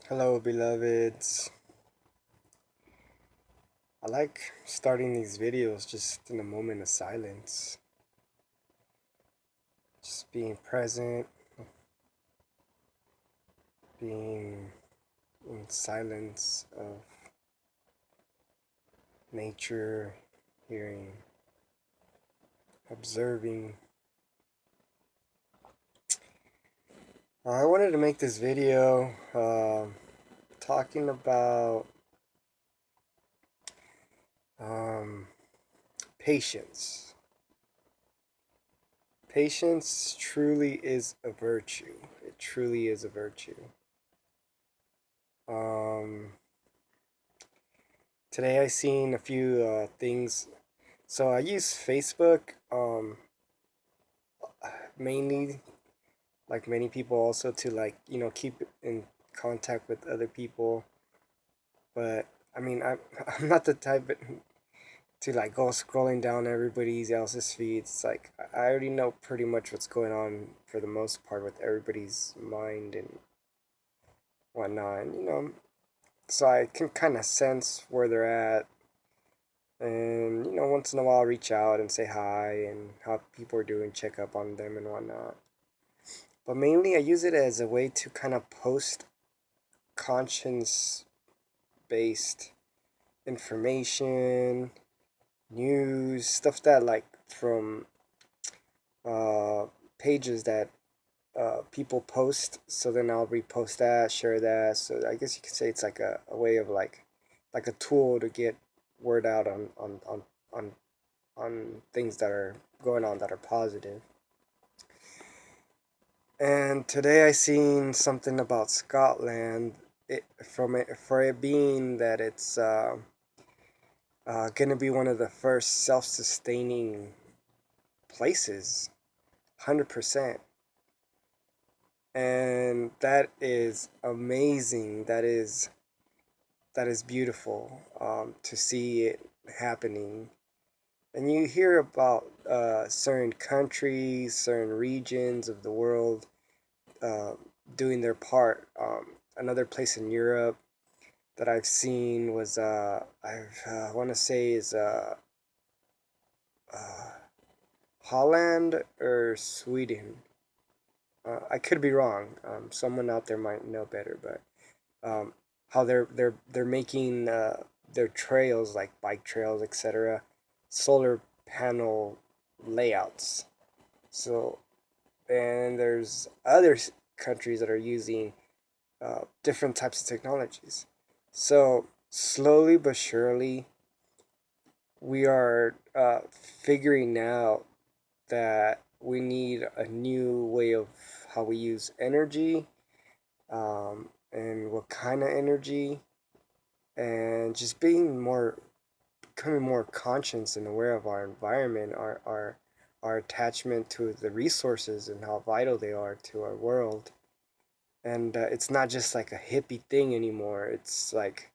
Hello, beloveds. I like starting these videos just in a moment of silence, just being present, being in silence of nature, hearing, observing. I wanted to make this video talking about um, patience. Patience truly is a virtue. It truly is a virtue. Um, Today I seen a few things. So I use Facebook mainly, like many people, also to keep in contact with other people. But I mean, I'm not the type to like go scrolling down everybody else's feeds. It's like I already know pretty much what's going on for the most part with everybody's mind and whatnot. And, so I can kind of sense where they're at. And, once in a while reach out and say hi and how people are doing, check up on them and whatnot. But mainly I use it as a way to kind of post conscience based information, news, stuff that like from uh, pages that people post. So then I'll repost that, share that. So I guess you could say it's like a way of like a tool to get word out on on things that are going on that are positive. And today I seen something about Scotland. For it being that it's gonna be one of the first self-sustaining places, 100%, and that is amazing. That is beautiful to see it happening. And you hear about certain countries, certain regions of the world uh, doing their part. Another place in Europe that I've seen was I want to say is uh, Holland or Sweden. I could be wrong. Someone out there might know better, but how they're making their trails, like bike trails, etc., solar panel layouts. So, and there's other countries that are using different types of technologies. So slowly but surely, we are figuring out that we need a new way of how we use energy, and what kind of energy, and just becoming more conscious and aware of our environment, our attachment to the resources and how vital they are to our world. And it's not just like a hippie thing anymore. It's like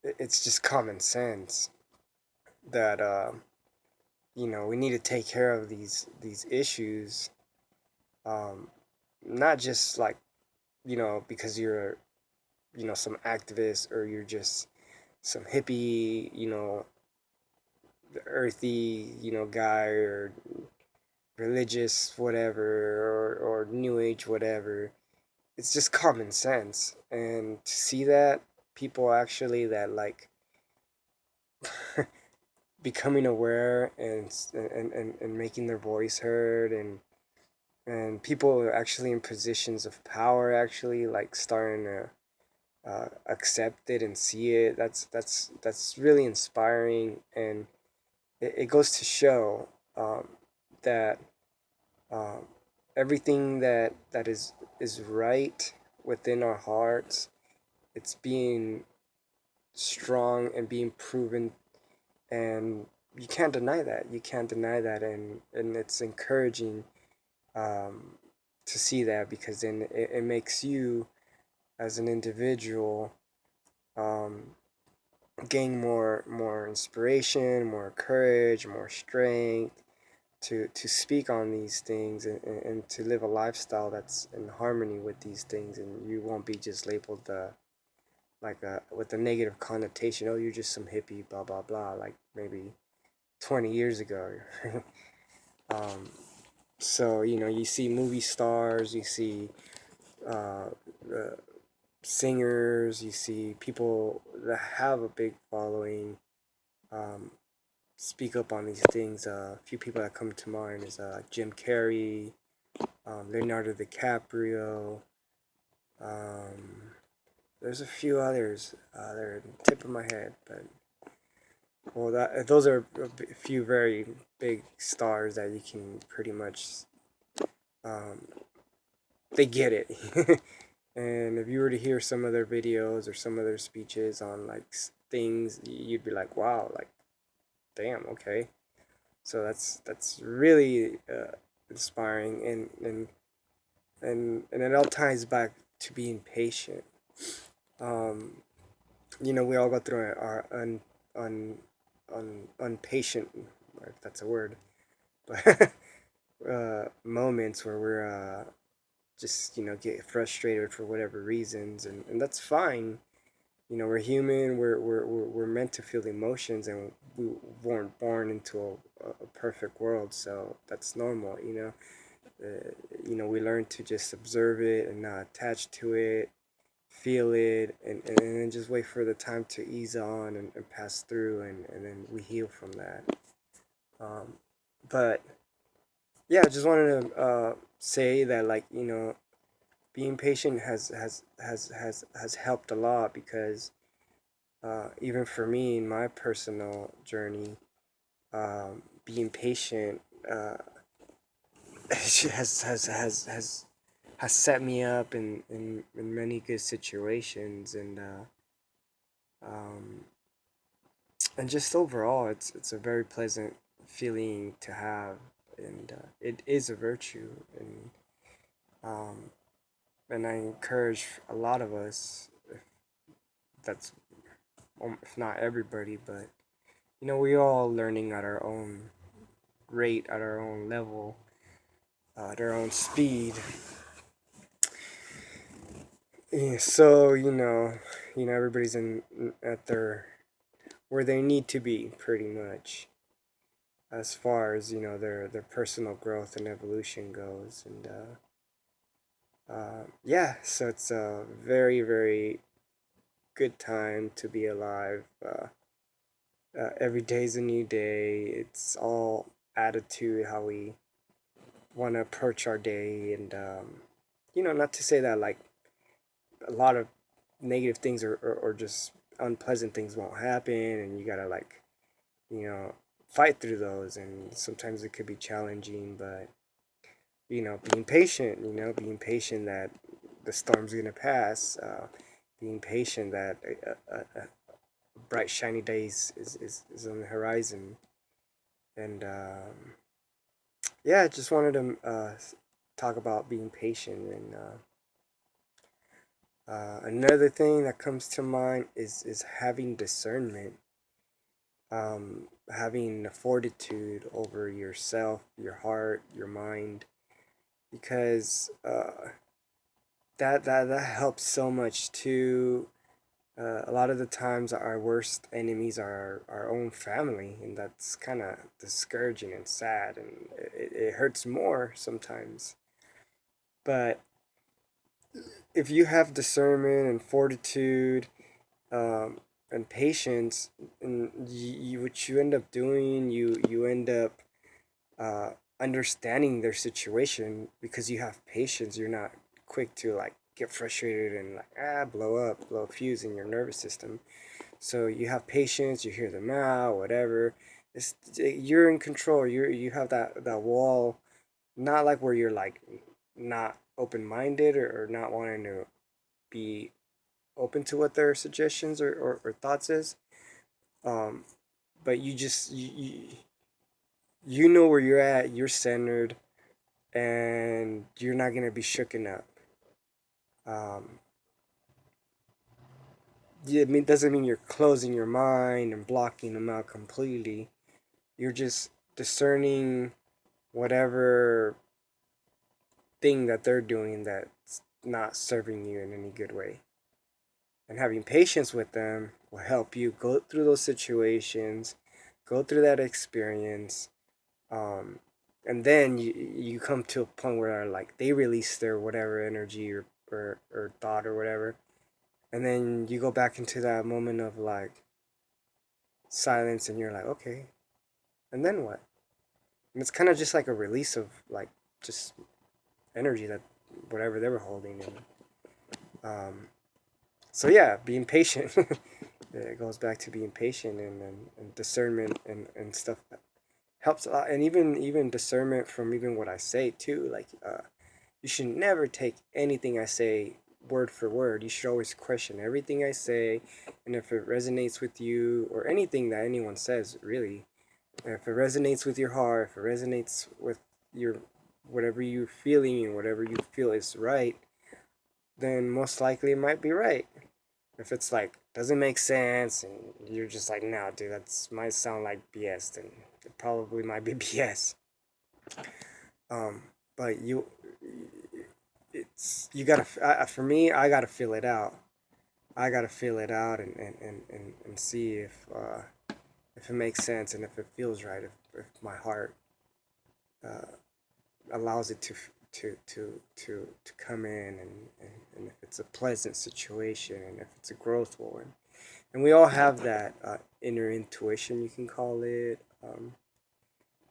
it's just common sense that we need to take care of these issues, um, not just like because you're some activist, or you're just some hippie, earthy, guy, or religious whatever, or new age whatever. It's just common sense. And to see that people actually that like becoming aware and making their voice heard, and people actually in positions of power actually like starting to accept it and see it. That's really inspiring. And it goes to show that um, everything that is right within our hearts, it's being strong and being proven. And you can't deny that. And it's encouraging um, to see that, because then it makes you as an individual um, gain more inspiration, more courage, more strength to speak on these things, and to live a lifestyle that's in harmony with these things. And you won't be just labeled like with a negative connotation. Oh, you're just some hippie, blah blah blah. Like maybe 20 years ago. um, so you see movie stars, you see uh, uh, singers, you see people that have a big following um, speak up on these things. A few people that come to mind is Jim Carrey, Leonardo DiCaprio. Um, there's a few others. They're at the tip of my head, but well, those are a few very big stars that you can pretty much um, they get it. And if you were to hear some of their videos or some of their speeches on like things, you'd be like, wow, like damn, okay. So that's really inspiring, and it all ties back to being patient. Um, we all go through our unpatient, if that's a word, but moments where we're just get frustrated for whatever reasons, and that's fine. We're human. We're meant to feel emotions, and we weren't born into a perfect world, so that's normal. We learn to just observe it and not attach to it, feel it, and then just wait for the time to ease on and pass through, and then we heal from that. Um, but yeah, I just wanted to say that, like, being patient has helped a lot, because even for me in my personal journey, being patient has set me up in many good situations, um, and just overall, it's a very pleasant feeling to have, and it is a virtue, um, and I encourage a lot of us, if that's if not everybody, but we all learning at our own rate, at our own level, at our own speed. Yeah, so everybody's in at their where they need to be, pretty much, as far as their personal growth and evolution goes, and yeah, so it's a very very good time to be alive. Every day's a new day. It's all attitude, how we want to approach our day, and not to say that like a lot of negative things or just unpleasant things won't happen, and you gotta like you know fight through those, and sometimes it could be challenging, but being patient that the storm's gonna pass, being patient that a bright shiny day is on the horizon, and yeah, I just wanted to talk about being patient, and another thing that comes to mind is having discernment, having fortitude over yourself, your heart, your mind, because that helps so much too. A lot of the times, our worst enemies are our own family, and that's kind of discouraging and sad, and it hurts more sometimes. But if you have discernment and fortitude, um, and patience, and what you end up doing, you end up uh, understanding their situation, because you have patience. You're not quick to like get frustrated and like blow a fuse in your nervous system. So you have patience. You hear them out, whatever. You're in control. You have that wall, not like where you're like not open minded, or not wanting to be open to what their suggestions or thoughts is. Um, but you know where you're at. You're centered, and you're not gonna be shooken up. Um, yeah, doesn't mean you're closing your mind and blocking them out completely. You're just discerning whatever thing that they're doing that's not serving you in any good way, And having patience with them will help you go through those situations, go through that experience, um, and then you come to a point where like they release their whatever energy or thought or whatever, and then you go back into that moment of like silence, and you're like, okay, and then what? And it's kind of just like a release of like just energy that whatever they were holding, and so yeah, being patient. It goes back to being patient and discernment and stuff helps a lot, and even discernment from even what I say too. Like you should never take anything I say word for word. You should always question everything I say, and if it resonates with you or anything that anyone says, really, if it resonates with your heart, if it resonates with your whatever you're feeling and whatever you feel is right, then most likely it might be right. If it's like doesn't make sense and you're just like, no, dude, that's might sound like BS, then it probably might be BS. Um, but it's you gotta for me, I gotta feel it out. I gotta feel it out and see if it makes sense and if it feels right. If my heart uh, allows it to come in and if it's a pleasant situation and if it's a growth one. And we all have that inner intuition, you can call it,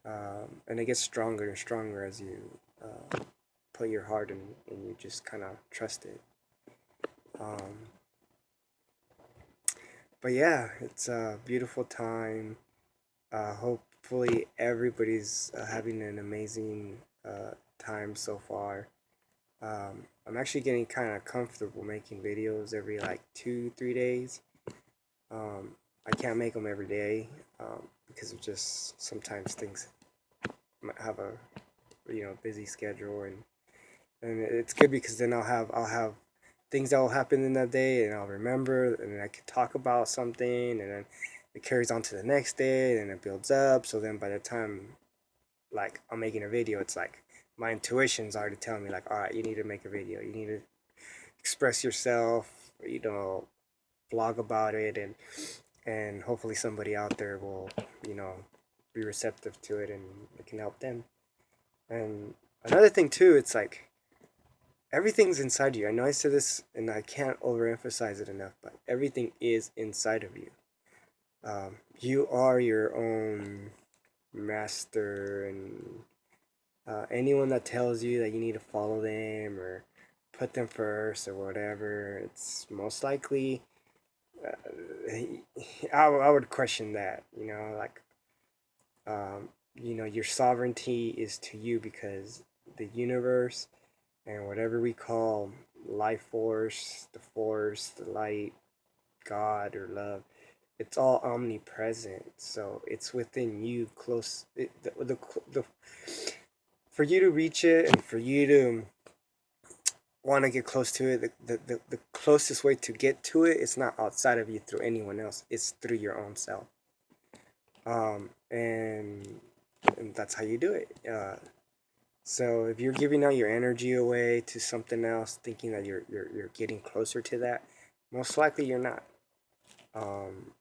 and it gets stronger and stronger as you put your heart in and you just kind of trust it. Um, but yeah, it's a beautiful time. Hopefully, everybody's having an amazing time so far. I'm actually getting kind of comfortable making videos every like 2, 3 days. I can't make them every day because of just sometimes things might have a busy schedule and it's good because then I'll have things that will happen in that day and I'll remember and then I can talk about something and then it carries on to the next day and it builds up. So then by the time like I'm making a video, it's like my intuition's already telling me like, all right, you need to make a video. You need to express yourself. Blog about it and hopefully somebody out there will you know be receptive to it and it can help them. And another thing too, it's like everything's inside you. I know I said this and I can't overemphasize it enough, but everything is inside of you. You are your own master, and anyone that tells you that you need to follow them or put them first or whatever, it's most likely I would question that. Like your sovereignty is to you because the universe and whatever we call life force, the light, God, or love, it's all omnipresent. So it's within you, close. The for you to reach it and for you to want to get close to it, the closest way to get to it is not outside of you through anyone else. It's through your own self. And that's how you do it. So if you're giving out your energy away to something else, thinking that you're getting closer to that, most likely you're not. Um,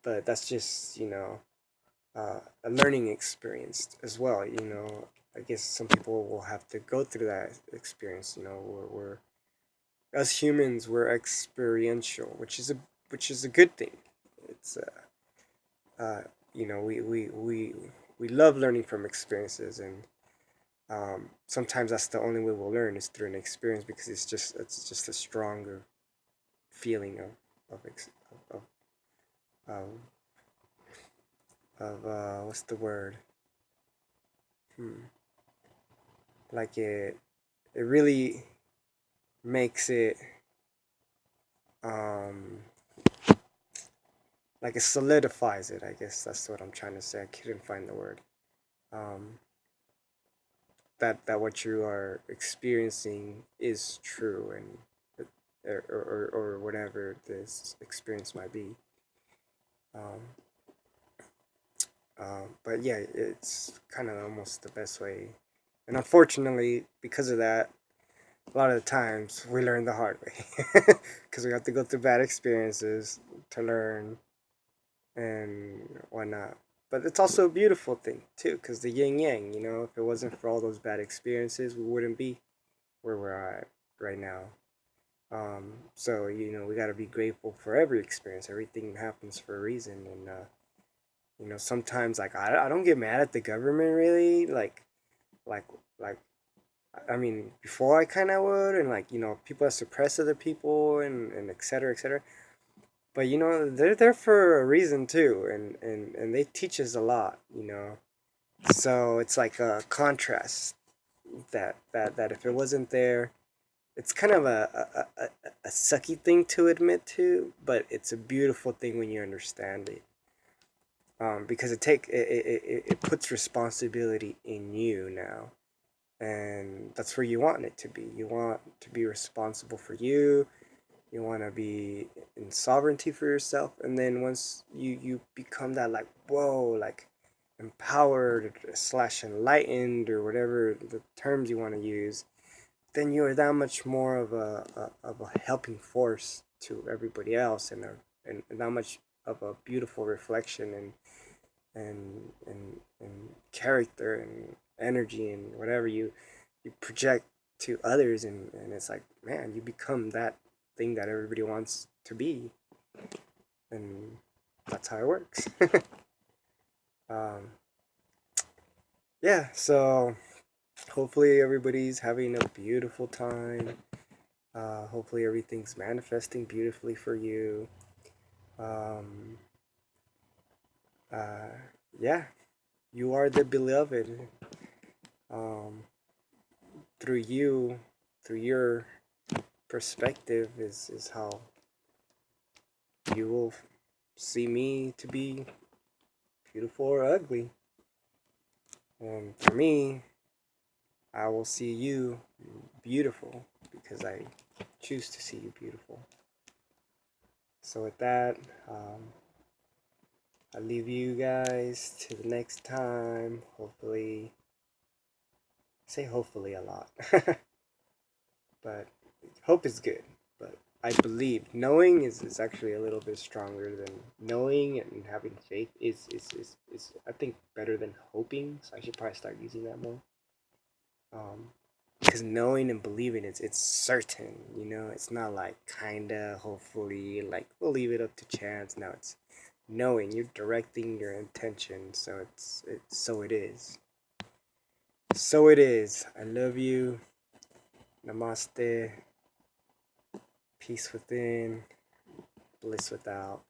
but that's just a learning experience as well. I guess some people will have to go through that experience. We're as humans we're experiential, which is a good thing. It's uh, we love learning from experiences and sometimes that's the only way we'll learn is through an experience because it's just a stronger feeling of of, of what's the word? Like it really makes it um like it solidifies it. I guess that's what I'm trying to say. I couldn't find the word. Um, that what you are experiencing is true and or whatever this experience might be. Um, but yeah, it's kind of almost the best way. And unfortunately, because of that, a lot of the times we learn the hard way because we have to go through bad experiences to learn and whatnot. But it's also a beautiful thing too, because the yin yang. If it wasn't for all those bad experiences, we wouldn't be where we're at right now. So we got to be grateful for every experience. Everything happens for a reason, and sometimes like I don't get mad at the government really. Like like I mean, before I kind of would, and like people that suppress other people and et cetera, et cetera. But they're there for a reason too, and they teach us a lot. So it's like a contrast that if it wasn't there, it's kind of a sucky thing to admit to, but it's a beautiful thing when you understand it. Because it puts responsibility in you now, and that's where you want it to be. You want to be responsible for you. You want to be in sovereignty for yourself, and then once you become that, like, whoa, like empowered slash enlightened or whatever the terms you want to use, then you are that much more of a helping force to everybody else, and that much of a beautiful reflection and character and energy and whatever you project to others, and it's like, man, you become that thing that everybody wants to be, and that's how it works. um, yeah, so hopefully everybody's having a beautiful time. Hopefully everything's manifesting beautifully for you. um, uh, yeah, you are the beloved. um, Through you, through your perspective is how you will see me to be beautiful or ugly. And for me, I will see you beautiful because I choose to see you beautiful. So with that, I leave you guys to the next time. Hopefully, I say hopefully a lot, but hope is good. But I believe knowing is actually a little bit stronger than knowing, and having faith is I think better than hoping. So I should probably start using that more. Um, because knowing and believing it's certain. It's not like kinda, hopefully, like we'll leave it up to chance. No, it's knowing. You're directing your intention, so it's so it is. So it is. I love you. Namaste. Peace within, bliss without.